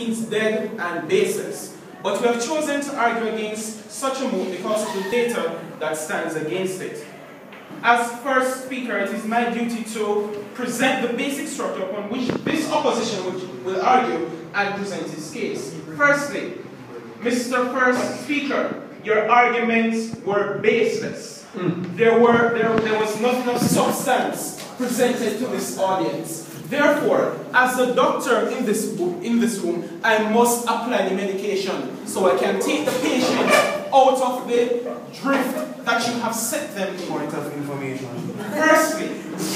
seems dead and baseless. But we have chosen to argue against such a move because of the data that stands against it. As first speaker, it is my duty to present the basic structure upon which this opposition will argue and present its case. Firstly, Mr. First Speaker, your arguments were baseless. There was nothing of substance presented to this audience. Therefore, as a doctor in this room, I must apply the medication so I can take the patient out of the drift that you have set them in. Point of information. Firstly,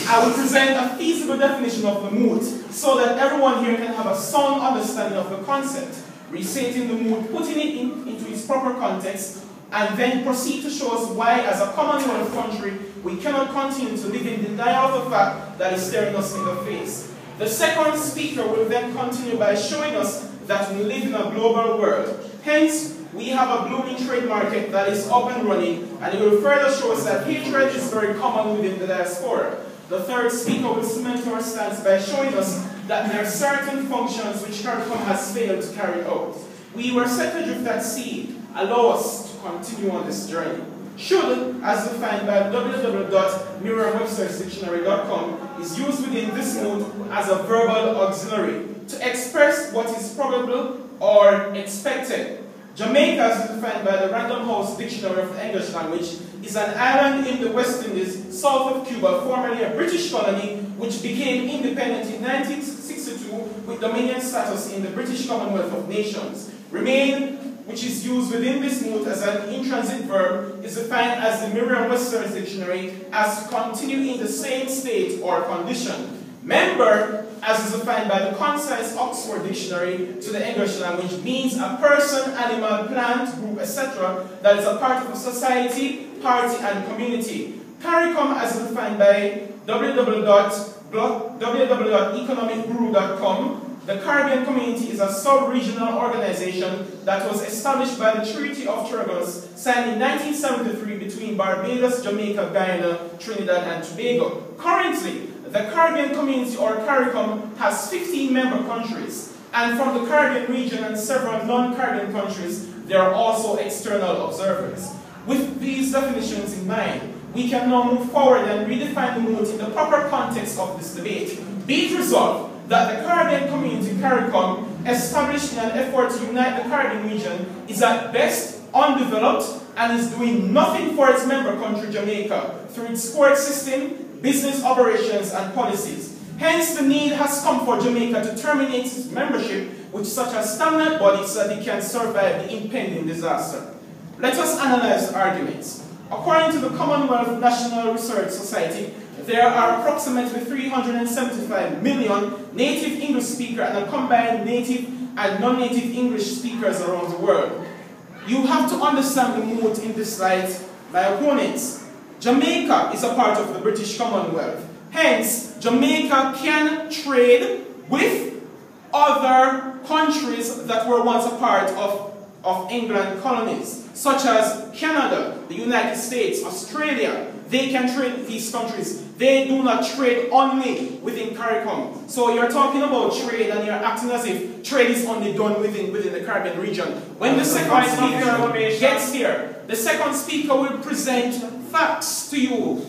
I will present a feasible definition of the mood so that everyone here can have a sound understanding of the concept, restating the mood, putting it into its proper context, and then proceed to show us why, as a Commonwealth country, we cannot continue to live in denial of the fact that is staring us in the face. The second speaker will then continue by showing us that we live in a global world. Hence, we have a blooming trade market that is up and running, and it will further show us that hatred is very common within the diaspora. The third speaker will cement our stance by showing us that there are certain functions which CARICOM has failed to carry out. We were set adrift at sea. Allow us to continue on this journey. Should, as defined by www.merriam-webster's-dictionary.com, is used within this mode as a verbal auxiliary to express what is probable or expected. Jamaica, as defined by the Random House Dictionary of the English Language, is an island in the West Indies, south of Cuba, formerly a British colony, which became independent in 1962 with dominion status in the British Commonwealth of Nations. Remain, which is used within this mood as an intransitive verb, is defined as the Merriam-Webster's Dictionary as to continue in the same state or condition. Member, as is defined by the concise Oxford Dictionary to the English language, means a person, animal, plant, group, etc. that is a part of a society, party, and community. CARICOM, as defined by www.economicguru.com, the Caribbean Community is a sub-regional organization that was established by the Treaty of Torrijos, signed in 1973 between Barbados, Jamaica, Guyana, Trinidad, and Tobago. Currently, the Caribbean Community, or CARICOM, has 15 member countries, and from the Caribbean region and several non-Caribbean countries, there are also external observers. With these definitions in mind, we can now move forward and redefine the mood in the proper context of this debate. Be it resolved that the Caribbean Community, CARICOM, established in an effort to unite the Caribbean region, is at best undeveloped and is doing nothing for its member country, Jamaica, through its court system, business operations, and policies. Hence, the need has come for Jamaica to terminate its membership with such a stagnant body so that it can survive the impending disaster. Let us analyze the arguments. According to the Commonwealth National Research Society, there are approximately 375 million native English speakers and combined native and non-native English speakers around the world. You have to understand the mood in this light, my opponents. Jamaica is a part of the British Commonwealth. Hence, Jamaica can trade with other countries that were once a part of England colonies, such as Canada, the United States, Australia. They can trade with these countries. They do not trade only within CARICOM. So you're talking about trade and you're acting as if trade is only done within the Caribbean region. When the second speaker gets here, the second speaker will present facts to you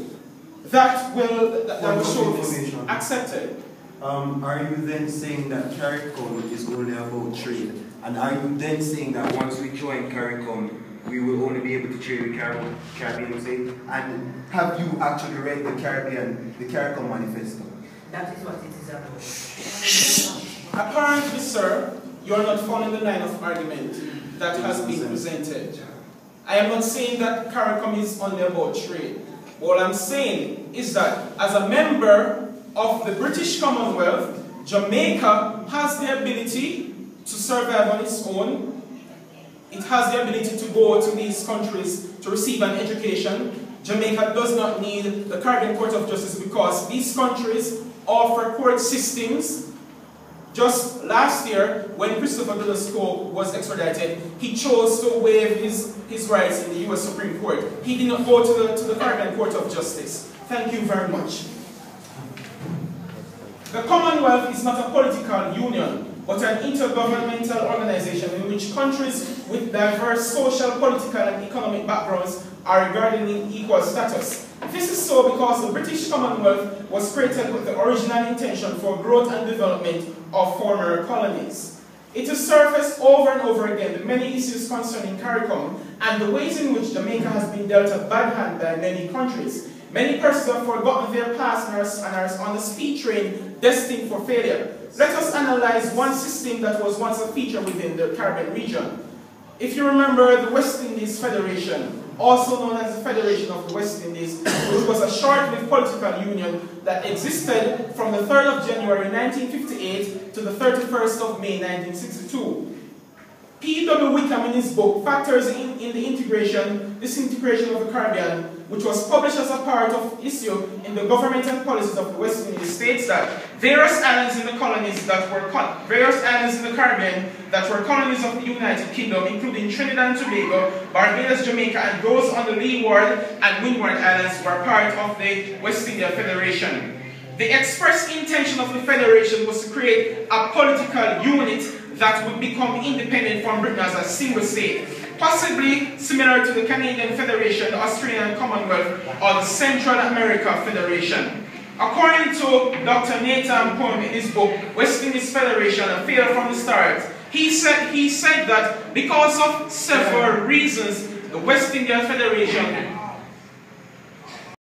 that will show this. Accepted. Are you then saying that CARICOM is only about trade? And are you then saying that once we join CARICOM, we will only be able to trade with Caribbean state? And have you actually read the CARICOM manifesto? That is what it is about. Apparently, sir, you are not following the line of argument that has been presented. I am not saying that CARICOM is only about trade. What I'm saying is that as a member of the British Commonwealth, Jamaica has the ability to survive on its own. It has the ability to go to these countries to receive an education. Jamaica does not need the Caribbean Court of Justice because these countries offer court systems. Just last year, when Christopher Dulles-Coe was extradited, he chose to waive his rights in the U.S. Supreme Court. He did not go to the Caribbean Court of Justice. Thank you very much. The Commonwealth is not a political union. but an intergovernmental organization in which countries with diverse social, political, and economic backgrounds are regarded in equal status. This is so because the British Commonwealth was created with the original intention for growth and development of former colonies. It has surfaced over and over again the many issues concerning CARICOM and the ways in which Jamaica has been dealt a bad hand by many countries. Many persons have forgotten their past and are on the speed train destined for failure. Let us analyze one system that was once a feature within the Caribbean region. If you remember the West Indies Federation, also known as the Federation of the West Indies, which was a short-lived political union that existed from the 3rd of January 1958 to the 31st of May 1962. P.W. Wickham in his book Factors in the Disintegration of the Caribbean, which was published as a part of issue in the Government and Policies of the West Indies, states that various islands in the Caribbean that were colonies of the United Kingdom, including Trinidad and Tobago, Barbados, Jamaica, and those on the Leeward and Windward Islands were part of the West India Federation. The express intention of the Federation was to create a political unit that would become independent from Britain as a single state, possibly similar to the Canadian Federation, the Australian Commonwealth, or the Central America Federation. According to Dr. Nathan Poem in his book, West Indies Federation, a failure from the start, he said that because of several reasons, the West India Federation